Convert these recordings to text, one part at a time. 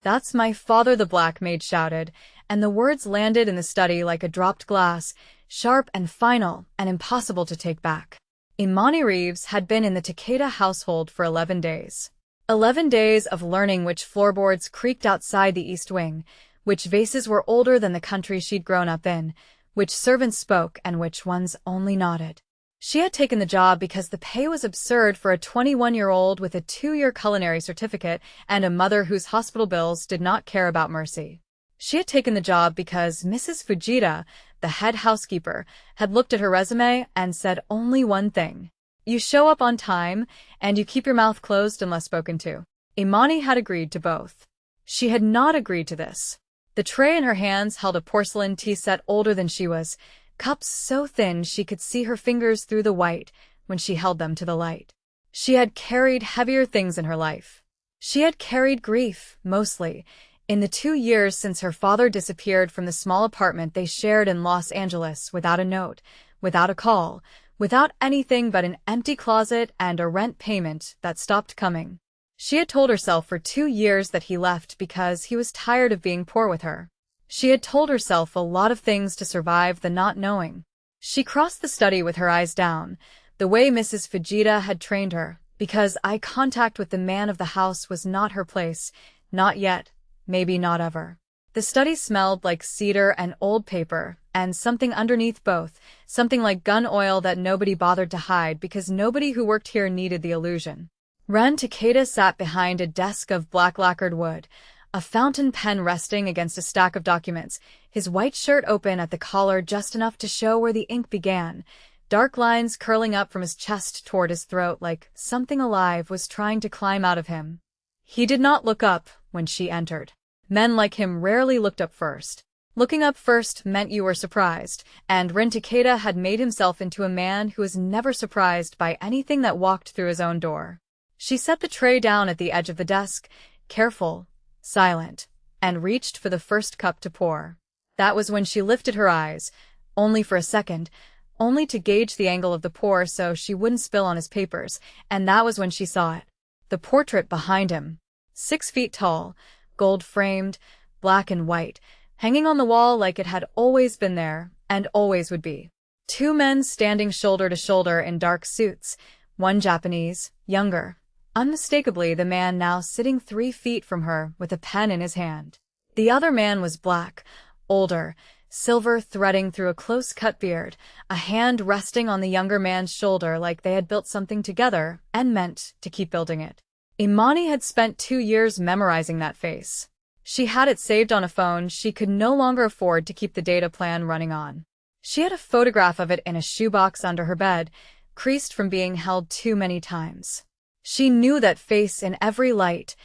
"That's my father," the black maid shouted, and the words landed in the study like a dropped glass, sharp and final and impossible to take back. Imani Reeves had been in the Takeda household for 11 days. 11 days of learning which floorboards creaked outside the East Wing, which vases were older than the country she'd grown up in, which servants spoke and which ones only nodded. She had taken the job because the pay was absurd for a 21-year-old with a 2-year culinary certificate and a mother whose hospital bills did not care about mercy. She had taken the job because Mrs. Fujita, the head housekeeper, had looked at her resume and said only one thing: "You show up on time, and you keep your mouth closed unless spoken to." Imani had agreed to both. She had not agreed to this. The tray in her hands held a porcelain tea set older than she was, cups so thin she could see her fingers through the white when she held them to the light. She had carried heavier things in her life. She had carried grief, mostly, in the 2 years since her father disappeared from the small apartment they shared in Los Angeles without a note, without a call, without anything but an empty closet and a rent payment that stopped coming. She had told herself for 2 years that he left because he was tired of being poor with her. She had told herself a lot of things to survive the not knowing. She crossed the study with her eyes down, the way Mrs. Fujita had trained her, because eye contact with the man of the house was not her place, not yet, maybe not ever. The study smelled like cedar and old paper, and something underneath both, something like gun oil that nobody bothered to hide because nobody who worked here needed the illusion. Ren Takeda sat behind a desk of black lacquered wood, a fountain pen resting against a stack of documents, his white shirt open at the collar just enough to show where the ink began, dark lines curling up from his chest toward his throat like something alive was trying to climb out of him. He did not look up when she entered. Men like him rarely looked up first. Looking up first meant you were surprised, and Ren Takeda had made himself into a man who was never surprised by anything that walked through his own door. She set the tray down at the edge of the desk, careful, silent, and reached for the first cup to pour. That was when she lifted her eyes, only for a second, only to gauge the angle of the pour so she wouldn't spill on his papers, and that was when she saw it. The portrait behind him. 6 feet tall, gold-framed, black and white, hanging on the wall like it had always been there, and always would be. 2 men standing shoulder to shoulder in dark suits, one Japanese, younger. Unmistakably the man now sitting 3 feet from her with a pen in his hand. The other man was black, older, silver threading through a close-cut beard, a hand resting on the younger man's shoulder like they had built something together and meant to keep building it. Imani had spent 2 years memorizing that face. She had it saved on a phone she could no longer afford to keep the data plan running on. She had a photograph of it in a shoebox under her bed, creased from being held too many times. She knew that face in every light,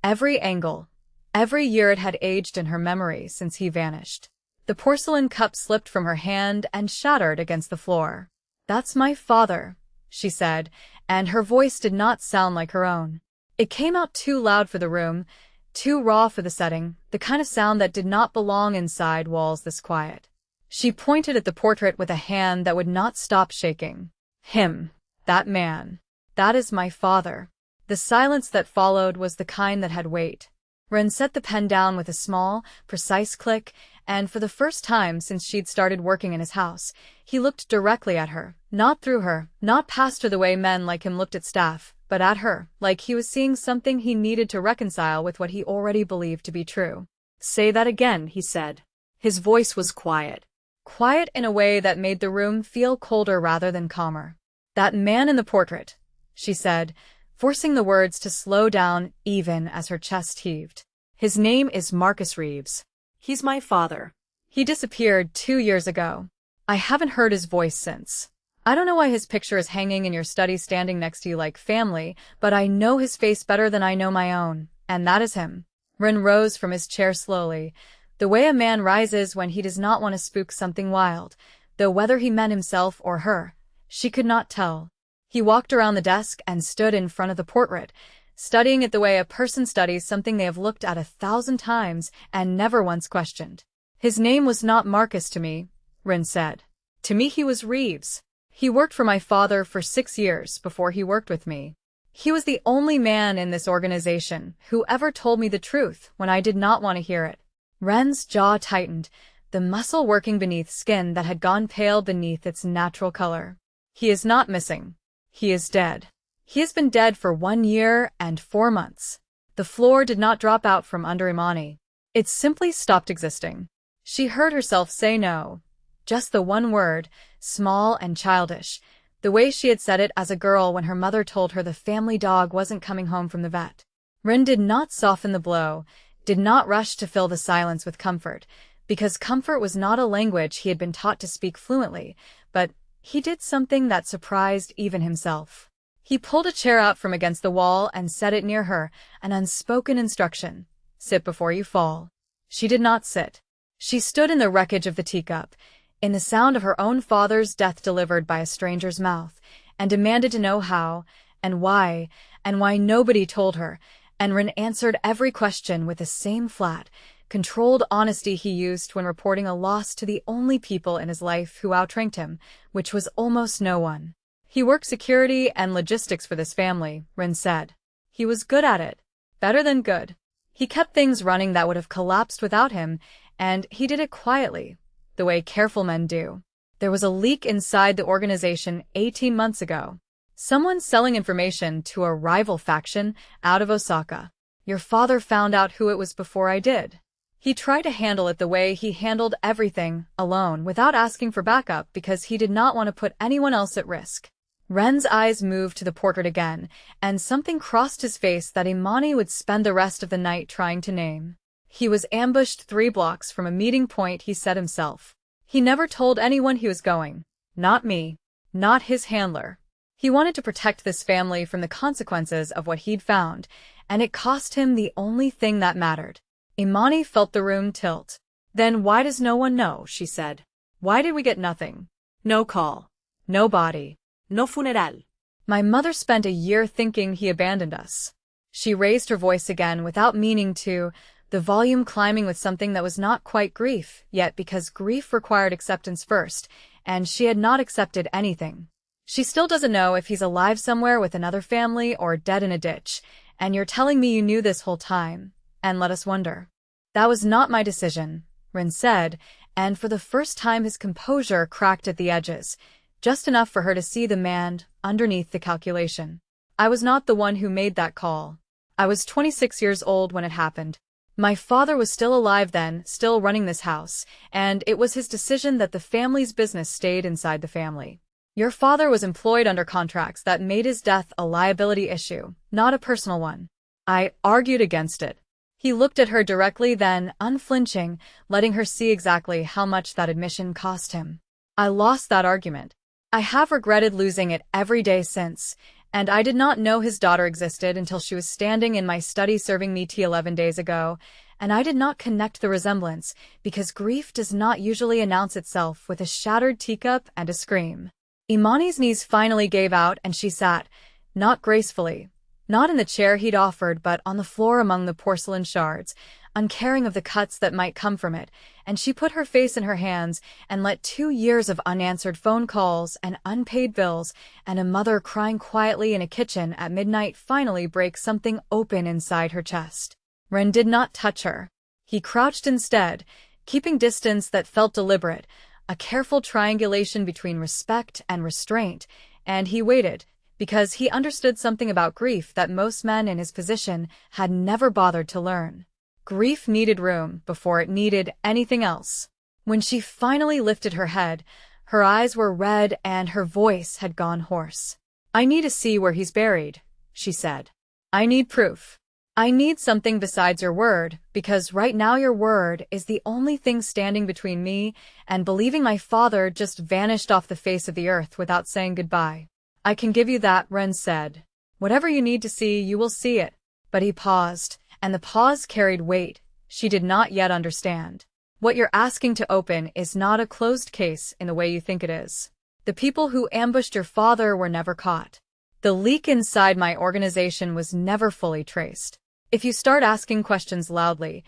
every angle, every year it had aged in her memory since he vanished. The porcelain cup slipped from her hand and shattered against the floor. "That's my father," she said, and her voice did not sound like her own. It came out too loud for the room, too raw for the setting, the kind of sound that did not belong inside walls this quiet. She pointed at the portrait with a hand that would not stop shaking. "Him. That man. That is my father." The silence that followed was the kind that had weight. Ren set the pen down with a small, precise click, and for the first time since she'd started working in his house, he looked directly at her, not through her, not past her the way men like him looked at staff, but at her, like he was seeing something he needed to reconcile with what he already believed to be true. "Say that again," he said. His voice was quiet. Quiet in a way that made the room feel colder rather than calmer. "That man in the portrait," she said, forcing the words to slow down even as her chest heaved. "His name is Marcus Reeves. He's my father. He disappeared 2 years ago. I haven't heard his voice since. I don't know why his picture is hanging in your study standing next to you like family, but I know his face better than I know my own, and that is him." Ren rose from his chair slowly, the way a man rises when he does not want to spook something wild, though whether he meant himself or her, she could not tell. He walked around the desk and stood in front of the portrait, studying it the way a person studies something they have looked at 1,000 times and never once questioned. "His name was not Marcus to me," Ren said. "To me he was Reeves. He worked for my father for 6 years before he worked with me. He was the only man in this organization who ever told me the truth when I did not want to hear it. Ren's jaw tightened, the muscle working beneath skin that had gone pale beneath its natural color. He is not missing. He is dead. He has been dead for 1 year and 4 months. The floor did not drop out from under Imani. It simply stopped existing. She heard herself say no. Just the one word, small and childish, the way she had said it as a girl when her mother told her the family dog wasn't coming home from the vet. Ren did not soften the blow, did not rush to fill the silence with comfort, because comfort was not a language he had been taught to speak fluently, but he did something that surprised even himself. He pulled a chair out from against the wall and set it near her, an unspoken instruction. Sit before you fall. She did not sit. She stood in the wreckage of the teacup, in the sound of her own father's death delivered by a stranger's mouth, and demanded to know how, and why nobody told her, and Ren answered every question with the same flat, controlled honesty he used when reporting a loss to the only people in his life who outranked him, which was almost no one. He worked security and logistics for this family, Ren said. He was good at it. Better than good. He kept things running that would have collapsed without him, and he did it quietly, the way careful men do. There was a leak inside the organization 18 months ago. Someone selling information to a rival faction out of Osaka. Your father found out who it was before I did. He tried to handle it the way he handled everything, alone, without asking for backup because he did not want to put anyone else at risk. Ren's eyes moved to the portrait again, and something crossed his face that Imani would spend the rest of the night trying to name. He was ambushed 3 blocks from a meeting point, he said himself. He never told anyone he was going. Not me. Not his handler. He wanted to protect this family from the consequences of what he'd found, and it cost him the only thing that mattered. Imani felt the room tilt. Then why does no one know, she said. Why did we get nothing? No call. No body. No funeral. My mother spent a year thinking he abandoned us. She raised her voice again without meaning to, the volume climbing with something that was not quite grief, yet because grief required acceptance first, and she had not accepted anything. She still doesn't know if he's alive somewhere with another family or dead in a ditch, and you're telling me you knew this whole time, and let us wonder. That was not my decision, Ren said, and for the first time his composure cracked at the edges, just enough for her to see the man underneath the calculation. I was not the one who made that call. I was 26 years old when it happened. My father was still alive then, still running this house, and it was his decision that the family's business stayed inside the family. Your father was employed under contracts that made his death a liability issue, not a personal one. I argued against it. He looked at her directly then, unflinching, letting her see exactly how much that admission cost him. I lost that argument. I have regretted losing it every day since, and I did not know his daughter existed until she was standing in my study serving me tea 11 days ago, and I did not connect the resemblance, because grief does not usually announce itself with a shattered teacup and a scream. Imani's knees finally gave out and she sat, not gracefully, not in the chair he'd offered but on the floor among the porcelain shards, uncaring of the cuts that might come from it, and she put her face in her hands and let 2 years of unanswered phone calls and unpaid bills and a mother crying quietly in a kitchen at midnight finally break something open inside her chest. Ren did not touch her. He crouched instead, keeping distance that felt deliberate, a careful triangulation between respect and restraint, and he waited, because he understood something about grief that most men in his position had never bothered to learn. Grief needed room before it needed anything else. When she finally lifted her head, her eyes were red and her voice had gone hoarse. I need to see where he's buried, she said. I need proof. I need something besides your word, because right now your word is the only thing standing between me and believing my father just vanished off the face of the earth without saying goodbye. I can give you that, Ren said. Whatever you need to see, you will see it. But he paused, and the pause carried weight. She did not yet understand. What you're asking to open is not a closed case in the way you think it is. The people who ambushed your father were never caught. The leak inside my organization was never fully traced. If you start asking questions loudly,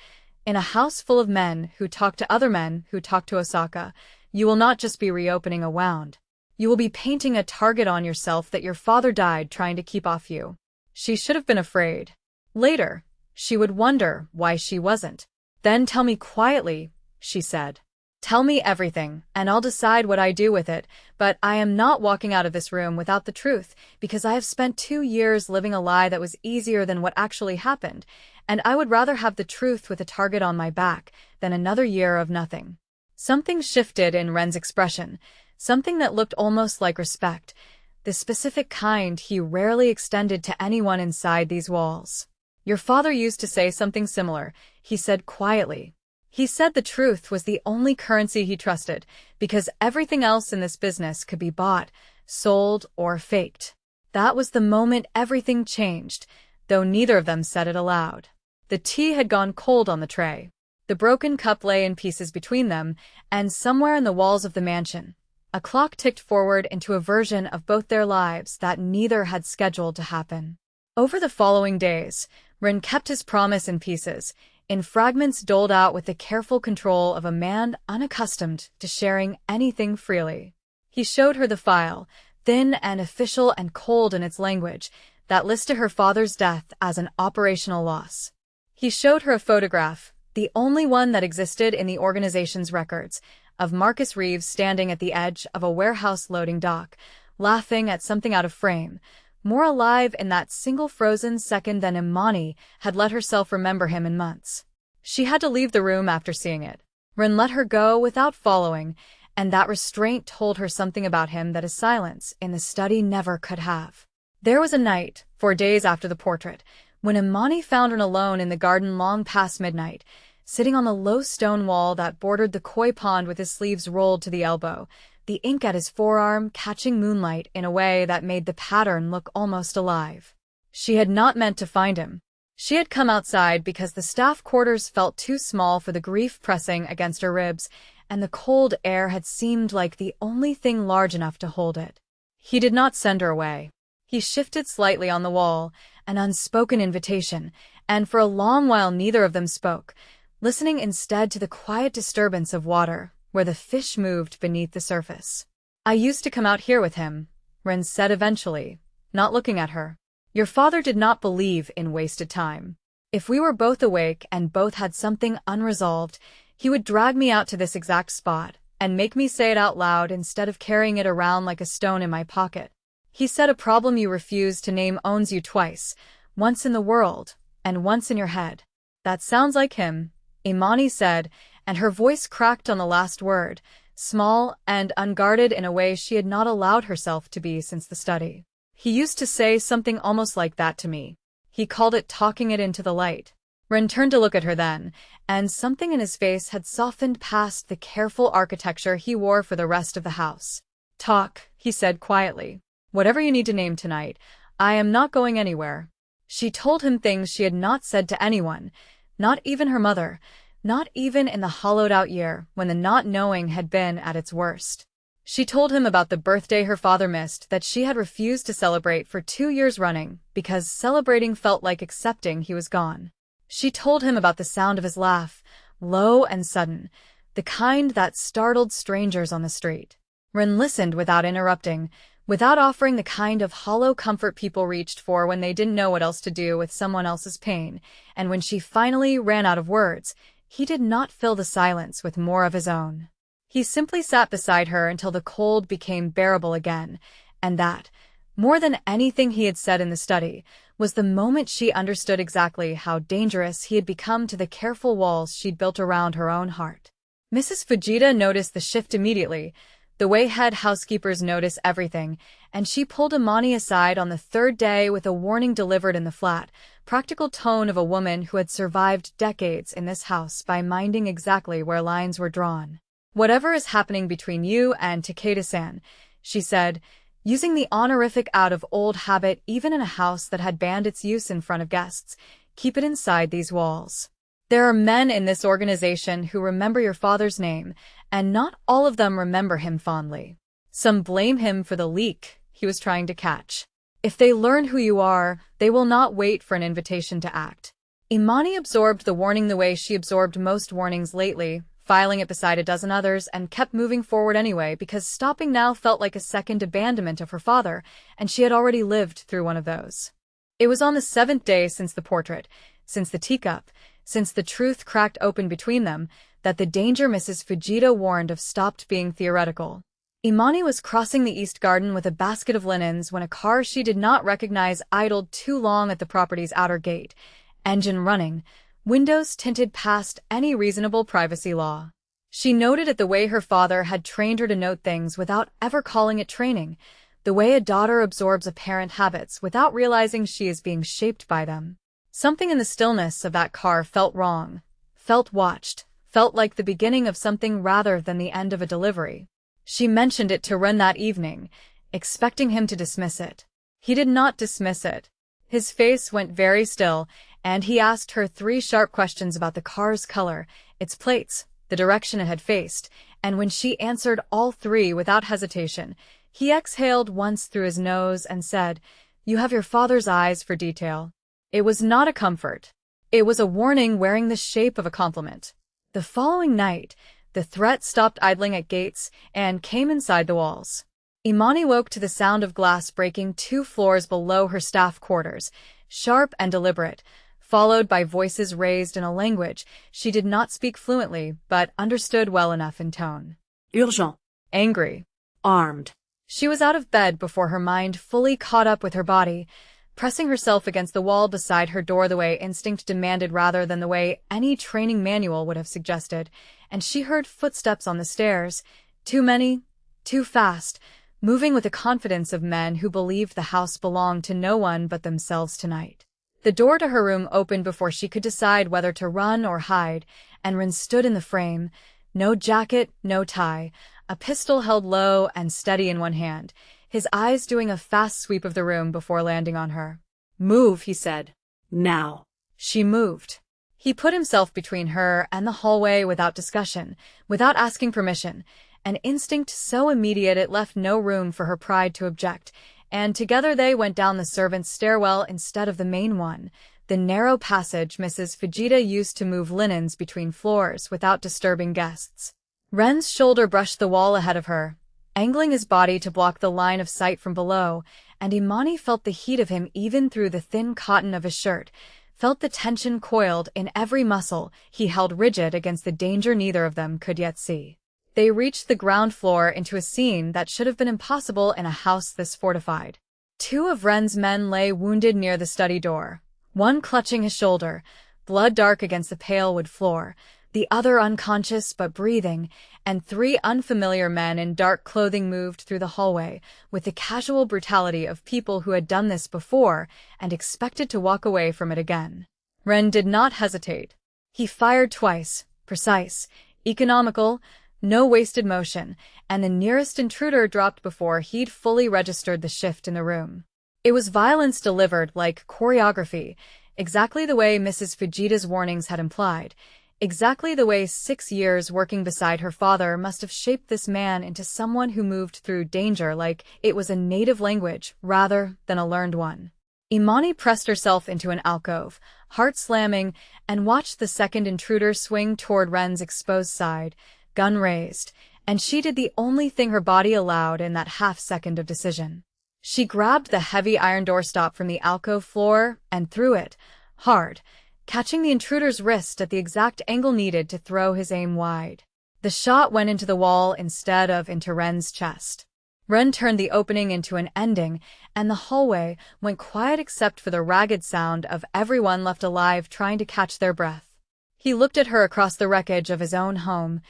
in a house full of men who talk to other men who talk to Osaka, you will not just be reopening a wound. You will be painting a target on yourself that your father died trying to keep off you. She should have been afraid. Later, she would wonder why she wasn't. Then tell me quietly, she said. Tell me everything, and I'll decide what I do with it, but I am not walking out of this room without the truth, because I have spent 2 years living a lie that was easier than what actually happened, and I would rather have the truth with a target on my back than another year of nothing. Something shifted in Ren's expression, something that looked almost like respect, the specific kind he rarely extended to anyone inside these walls. Your father used to say something similar, he said quietly. He said the truth was the only currency he trusted, because everything else in this business could be bought, sold, or faked. That was the moment everything changed, though neither of them said it aloud. The tea had gone cold on the tray. The broken cup lay in pieces between them, and somewhere in the walls of the mansion, a clock ticked forward into a version of both their lives that neither had scheduled to happen. Over the following days, Ren kept his promise in pieces, in fragments doled out with the careful control of a man unaccustomed to sharing anything freely. He showed her the file, thin and official and cold in its language, that listed her father's death as an operational loss. He showed her a photograph, the only one that existed in the organization's records, of Marcus Reeves standing at the edge of a warehouse loading dock, laughing at something out of frame, more alive in that single frozen second than Imani had let herself remember him in months. She had to leave the room after seeing it. Ren let her go without following, and that restraint told her something about him that a silence in the study never could have. There was a night, 4 days after the portrait, when Imani found Ren alone in the garden long past midnight, sitting on the low stone wall that bordered the koi pond with his sleeves rolled to the elbow, the ink at his forearm catching moonlight in a way that made the pattern look almost alive. She had not meant to find him. She had come outside because the staff quarters felt too small for the grief pressing against her ribs, and the cold air had seemed like the only thing large enough to hold it. He did not send her away. He shifted slightly on the wall, an unspoken invitation, and for a long while neither of them spoke, listening instead to the quiet disturbance of water, where the fish moved beneath the surface. I used to come out here with him, Ren said eventually, not looking at her. Your father did not believe in wasted time. If we were both awake and both had something unresolved, he would drag me out to this exact spot and make me say it out loud instead of carrying it around like a stone in my pocket. He said a problem you refuse to name owns you twice, once in the world and once in your head. That sounds like him, Imani said, and her voice cracked on the last word, small and unguarded in a way she had not allowed herself to be since the study. He used to say something almost like that to me. He called it talking it into the light. Ren turned to look at her then, and something in his face had softened past the careful architecture he wore for the rest of the house. Talk, he said quietly. Whatever you need to name tonight, I am not going anywhere. She told him things she had not said to anyone, not even her mother, not even in the hollowed-out year when the not knowing had been at its worst. She told him about the birthday her father missed that she had refused to celebrate for 2 years running because celebrating felt like accepting he was gone. She told him about the sound of his laugh, low and sudden, the kind that startled strangers on the street. Ren listened without interrupting, without offering the kind of hollow comfort people reached for when they didn't know what else to do with someone else's pain, and when she finally ran out of words, he did not fill the silence with more of his own. He simply sat beside her until the cold became bearable again, and that, more than anything he had said in the study, was the moment she understood exactly how dangerous he had become to the careful walls she'd built around her own heart. Mrs. Fujita noticed the shift immediately, the way head housekeepers notice everything, and she pulled Imani aside on the 3rd day with a warning delivered in the flat, practical tone of a woman who had survived decades in this house by minding exactly where lines were drawn. Whatever is happening between you and Takeda-san, she said, using the honorific out of old habit even in a house that had banned its use in front of guests, keep it inside these walls. There are men in this organization who remember your father's name, and not all of them remember him fondly. Some blame him for the leak he was trying to catch. If they learn who you are, they will not wait for an invitation to act. Imani absorbed the warning the way she absorbed most warnings lately, filing it beside a dozen others, and kept moving forward anyway because stopping now felt like a second abandonment of her father, and she had already lived through one of those. It was on the 7th day since the portrait, since the teacup, since the truth cracked open between them, that the danger Mrs. Fujita warned of stopped being theoretical. Imani was crossing the east garden with a basket of linens when a car she did not recognize idled too long at the property's outer gate, engine running, windows tinted past any reasonable privacy law. She noted it the way her father had trained her to note things without ever calling it training, the way a daughter absorbs a parent's habits without realizing she is being shaped by them. Something in the stillness of that car felt wrong, felt watched, felt like the beginning of something rather than the end of a delivery. She mentioned it to Ren that evening, expecting him to dismiss it. He did not dismiss it. His face went very still, and he asked her 3 sharp questions about the car's color, its plates, the direction it had faced, and when she answered all 3 without hesitation, he exhaled once through his nose and said, "You have your father's eyes for detail." It was not a comfort. It was a warning wearing the shape of a compliment. The following night, the threat stopped idling at gates and came inside the walls. Imani woke to the sound of glass breaking 2 floors below her staff quarters, sharp and deliberate, followed by voices raised in a language she did not speak fluently but understood well enough in tone. Urgent. Angry. Armed. She was out of bed before her mind fully caught up with her body, pressing herself against the wall beside her door the way instinct demanded rather than the way any training manual would have suggested, and she heard footsteps on the stairs, too many, too fast, moving with the confidence of men who believed the house belonged to no one but themselves tonight. The door to her room opened before she could decide whether to run or hide, and Ren stood in the frame, no jacket, no tie, a pistol held low and steady in one hand, his eyes doing a fast sweep of the room before landing on her. "Move," he said. "Now." She moved. He put himself between her and the hallway without discussion, without asking permission, an instinct so immediate it left no room for her pride to object, and together they went down the servants' stairwell instead of the main one, the narrow passage Mrs. Fujita used to move linens between floors without disturbing guests. Ren's shoulder brushed the wall ahead of her, angling his body to block the line of sight from below, and Imani felt the heat of him even through the thin cotton of his shirt, felt the tension coiled in every muscle he held rigid against the danger neither of them could yet see. They reached the ground floor into a scene that should have been impossible in a house this fortified. 2 of Ren's men lay wounded near the study door, one clutching his shoulder, blood dark against the pale wood floor, the other unconscious but breathing, and 3 unfamiliar men in dark clothing moved through the hallway with the casual brutality of people who had done this before and expected to walk away from it again. Ren did not hesitate. He fired twice, precise, economical, no wasted motion, and the nearest intruder dropped before he'd fully registered the shift in the room. It was violence delivered like choreography, exactly the way Mrs. Fujita's warnings had implied, exactly the way 6 years working beside her father must have shaped this man into someone who moved through danger like it was a native language rather than a learned one. Imani pressed herself into an alcove, heart slamming, and watched the second intruder swing toward Ren's exposed side, gun raised, and she did the only thing her body allowed in that half-second of decision. She grabbed the heavy iron doorstop from the alcove floor and threw it, hard, catching the intruder's wrist at the exact angle needed to throw his aim wide. The shot went into the wall instead of into Ren's chest. Ren turned the opening into an ending, and the hallway went quiet except for the ragged sound of everyone left alive trying to catch their breath. He looked at her across the wreckage of his own home,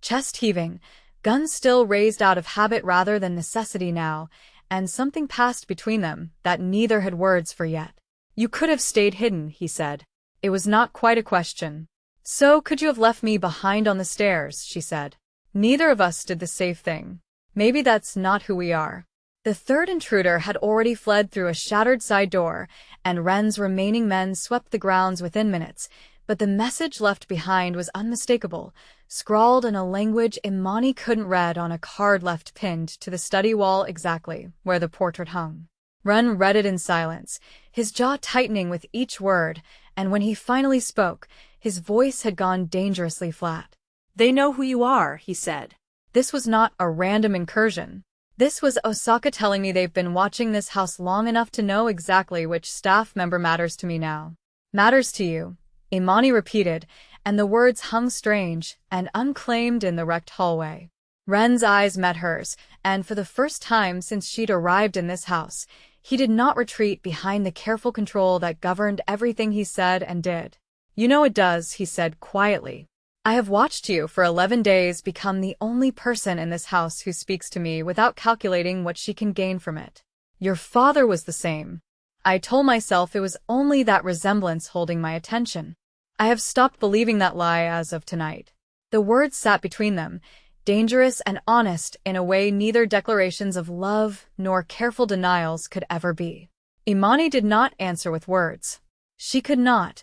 chest heaving, gun still raised out of habit rather than necessity now, and something passed between them that neither had words for yet. "You could have stayed hidden," he said. It was not quite a question. "So could you have left me behind on the stairs," she said. "Neither of us did the safe thing. Maybe that's not who we are." The third intruder had already fled through a shattered side door, and Ren's remaining men swept the grounds within minutes, but the message left behind was unmistakable, scrawled in a language Imani couldn't read on a card left pinned to the study wall exactly where the portrait hung. Ren read it in silence, his jaw tightening with each word, and when he finally spoke, his voice had gone dangerously flat. "They know who you are," he said. This was not a random incursion. This was Osaka telling me they've been watching this house long enough to know exactly which staff member matters to me now. Matters to you, Imani repeated, and the words hung strange and unclaimed in the wrecked hallway. Ren's eyes met hers, and for the first time since she'd arrived in this house, he did not retreat behind the careful control that governed everything he said and did. You know it does, he said quietly. I have watched you for 11 days become the only person in this house who speaks to me without calculating what she can gain from it. Your father was the same. I told myself it was only that resemblance holding my attention. I have stopped believing that lie as of tonight. The words sat between them, dangerous and honest in a way neither declarations of love nor careful denials could ever be. Imani did not answer with words. She could not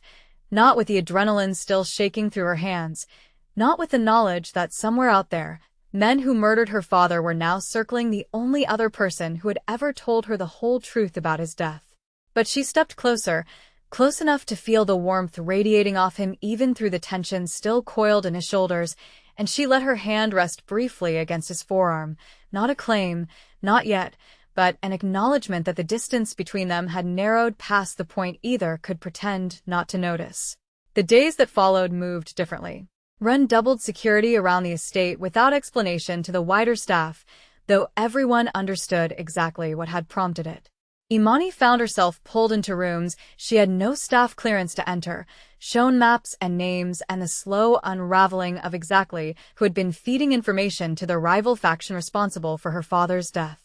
with the adrenaline still shaking through her hands, not with the knowledge that somewhere out there, men who murdered her father were now circling the only other person who had ever told her the whole truth about his death. But she stepped closer, close enough to feel the warmth radiating off him even through the tension still coiled in his shoulders, and she let her hand rest briefly against his forearm, not a claim, not yet, but an acknowledgement that the distance between them had narrowed past the point either could pretend not to notice. The days that followed moved differently. Ren doubled security around the estate without explanation to the wider staff, though everyone understood exactly what had prompted it. Imani found herself pulled into rooms she had no staff clearance to enter, shown maps and names and the slow unraveling of exactly who had been feeding information to the rival faction responsible for her father's death.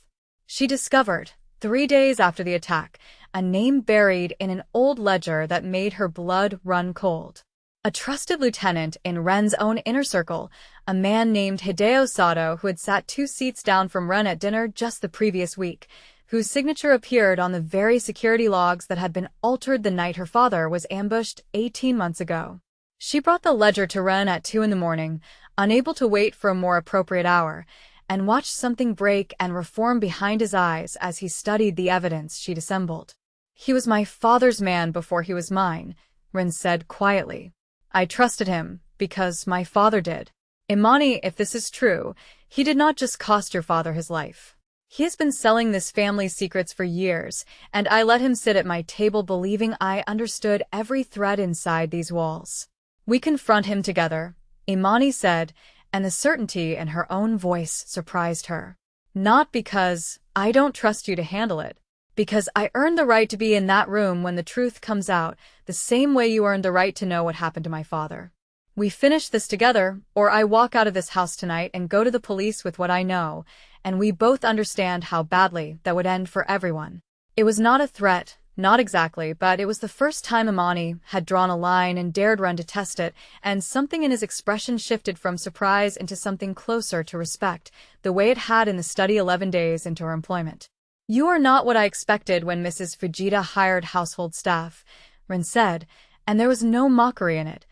She discovered, 3 days after the attack, a name buried in an old ledger that made her blood run cold. A trusted lieutenant in Ren's own inner circle, a man named Hideo Sato who had sat 2 seats down from Ren at dinner just the previous week, whose signature appeared on the very security logs that had been altered the night her father was ambushed 18 months ago. She brought the ledger to Ren at 2 in the morning, unable to wait for a more appropriate hour, and watched something break and reform behind his eyes as he studied the evidence she'd assembled. He was my father's man before he was mine, Ren said quietly. I trusted him, because my father did. Imani, if this is true, he did not just cost your father his life. He has been selling this family's secrets for years, and I let him sit at my table believing I understood every thread inside these walls. We confront him together, Imani said, and the certainty in her own voice surprised her. Not because I don't trust you to handle it, because I earned the right to be in that room when the truth comes out, the same way you earned the right to know what happened to my father. We finish this together, or I walk out of this house tonight and go to the police with what I know, and we both understand how badly that would end for everyone. It was not a threat, not exactly, but it was the first time Imani had drawn a line and dared Ren to test it, and something in his expression shifted from surprise into something closer to respect, the way it had in the study 11 days into her employment. You are not what I expected when Mrs. Fujita hired household staff, Ren said, and there was no mockery in it,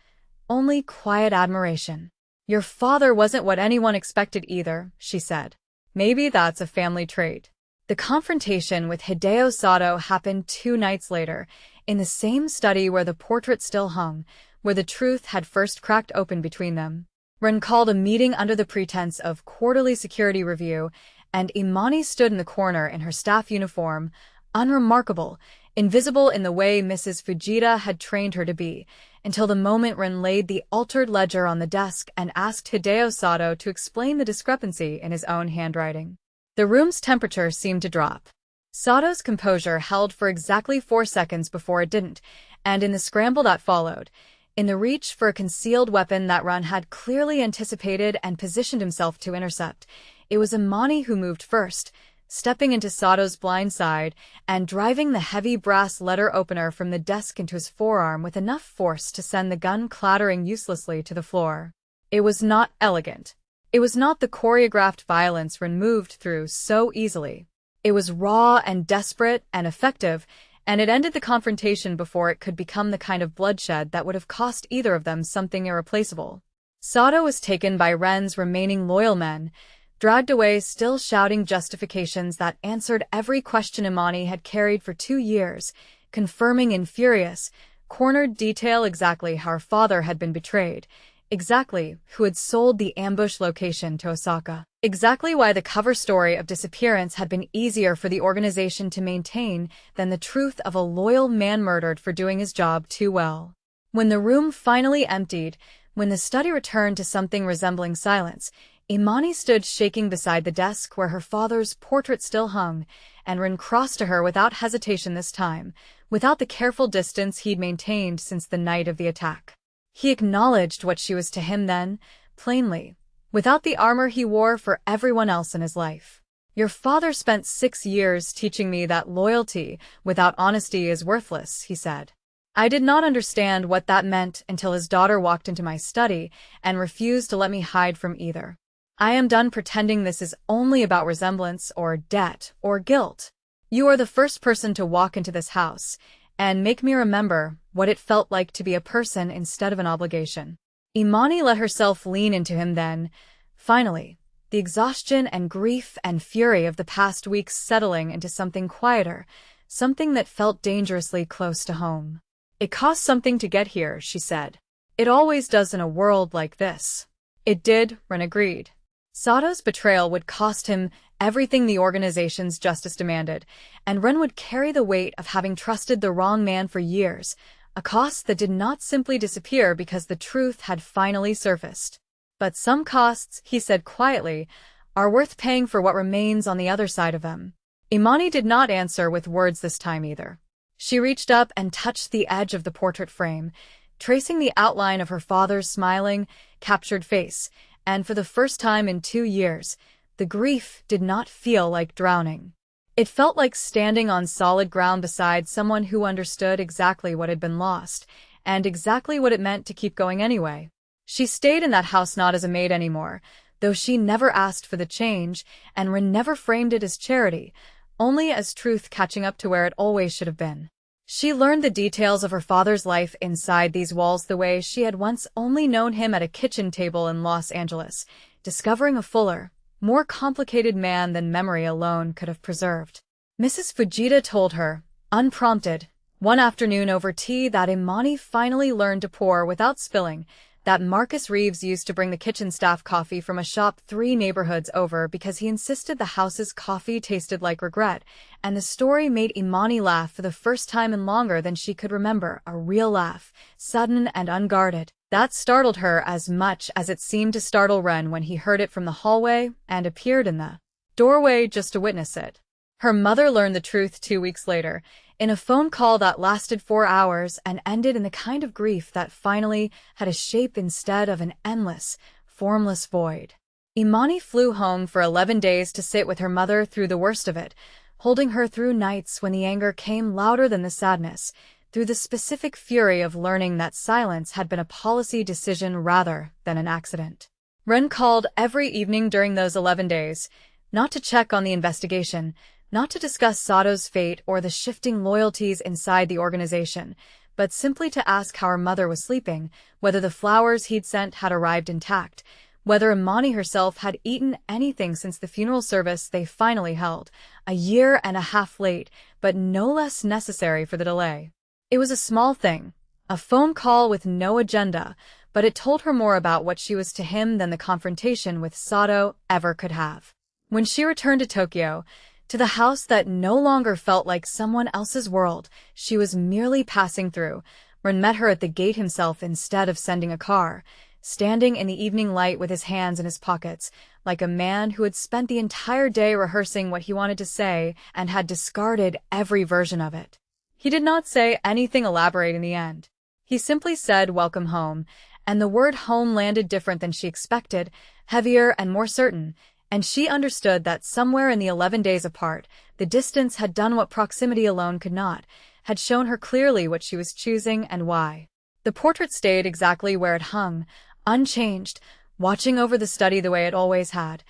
only quiet admiration. Your father wasn't what anyone expected either, she said. Maybe that's a family trait. The confrontation with Hideo Sato happened 2 nights later, in the same study where the portrait still hung, where the truth had first cracked open between them. Ren called a meeting under the pretense of quarterly security review, and Imani stood in the corner in her staff uniform, unremarkable, invisible in the way Mrs. Fujita had trained her to be, until the moment Ren laid the altered ledger on the desk and asked Hideo Sato to explain the discrepancy in his own handwriting. The room's temperature seemed to drop. Sato's composure held for exactly 4 seconds before it didn't, and in the scramble that followed, in the reach for a concealed weapon that Ren had clearly anticipated and positioned himself to intercept, it was Imani who moved first, stepping into Sato's blind side and driving the heavy brass letter opener from the desk into his forearm with enough force to send the gun clattering uselessly to the floor. It was not elegant. It was not the choreographed violence Ren moved through so easily. It was raw and desperate and effective, and it ended the confrontation before it could become the kind of bloodshed that would have cost either of them something irreplaceable. Sato was taken by Ren's remaining loyal men, dragged away still shouting justifications that answered every question Imani had carried for 2 years, confirming in furious, cornered detail exactly how her father had been betrayed, Exactly who had sold the ambush location to Osaka. Exactly why the cover story of disappearance had been easier for the organization to maintain than the truth of a loyal man murdered for doing his job too well. When the room finally emptied, when the study returned to something resembling silence, Imani stood shaking beside the desk where her father's portrait still hung, and Rin crossed to her without hesitation this time, without the careful distance he'd maintained since the night of the attack. He acknowledged what she was to him then, plainly, without the armor he wore for everyone else in his life. Your father spent 6 years teaching me that loyalty without honesty is worthless, he said. I did not understand what that meant until his daughter walked into my study and refused to let me hide from either. I am done pretending this is only about resemblance or debt or guilt. You are the first person to walk into this house and make me remember what it felt like to be a person instead of an obligation. Imani let herself lean into him then, finally, the exhaustion and grief and fury of the past weeks settling into something quieter, something that felt dangerously close to home. It cost something to get here, she said. It always does in a world like this. It did, Ren agreed. Sato's betrayal would cost him everything the organization's justice demanded, and Ren would carry the weight of having trusted the wrong man for years, a cost that did not simply disappear because the truth had finally surfaced. But some costs, he said quietly, are worth paying for what remains on the other side of them. Imani did not answer with words this time either. She reached up and touched the edge of the portrait frame, tracing the outline of her father's smiling, captured face, and for the first time in 2 years, the grief did not feel like drowning. It felt like standing on solid ground beside someone who understood exactly what had been lost, and exactly what it meant to keep going anyway. She stayed in that house not as a maid anymore, though she never asked for the change, and Rin never framed it as charity, only as truth catching up to where it always should have been. She learned the details of her father's life inside these walls the way she had once only known him at a kitchen table in Los Angeles, discovering a fuller, more complicated man than memory alone could have preserved. Mrs. Fujita told her, unprompted, one afternoon over tea that Imani finally learned to pour without spilling, that Marcus Reeves used to bring the kitchen staff coffee from a shop 3 neighborhoods over because he insisted the house's coffee tasted like regret, and the story made Imani laugh for the first time in longer than she could remember, a real laugh, sudden and unguarded. That startled her as much as it seemed to startle Ren when he heard it from the hallway and appeared in the doorway just to witness it. Her mother learned the truth 2 weeks later, in a phone call that lasted 4 hours and ended in the kind of grief that finally had a shape instead of an endless, formless void. Imani flew home for 11 days to sit with her mother through the worst of it, holding her through nights when the anger came louder than the sadness, through the specific fury of learning that silence had been a policy decision rather than an accident. Ren called every evening during those 11 days, not to check on the investigation, not to discuss Sato's fate or the shifting loyalties inside the organization, but simply to ask how her mother was sleeping, whether the flowers he'd sent had arrived intact, whether Imani herself had eaten anything since the funeral service they finally held, a year and a half late, but no less necessary for the delay. It was a small thing, a phone call with no agenda, but it told her more about what she was to him than the confrontation with Sato ever could have. When she returned to Tokyo, to the house that no longer felt like someone else's world she was merely passing through, Ren met her at the gate himself instead of sending a car, standing in the evening light with his hands in his pockets, like a man who had spent the entire day rehearsing what he wanted to say and had discarded every version of it. He did not say anything elaborate in the end. He simply said, "Welcome home," and the word home landed different than she expected, heavier and more certain, and she understood that somewhere in the 11 days apart, the distance had done what proximity alone could not, had shown her clearly what she was choosing and why. The portrait stayed exactly where it hung, unchanged, watching over the study the way it always had,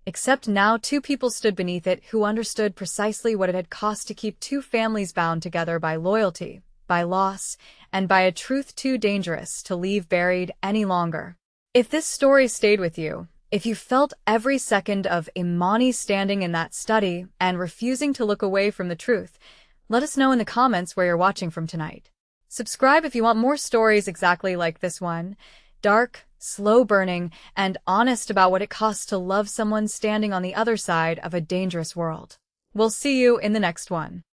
except now 2 people stood beneath it who understood precisely what it had cost to keep 2 families bound together by loyalty, by loss, and by a truth too dangerous to leave buried any longer. If this story stayed with you, if you felt every second of Imani standing in that study and refusing to look away from the truth, let us know in the comments where you're watching from tonight. Subscribe if you want more stories exactly like this one. Dark, slow burning, and honest about what it costs to love someone standing on the other side of a dangerous world. We'll see you in the next one.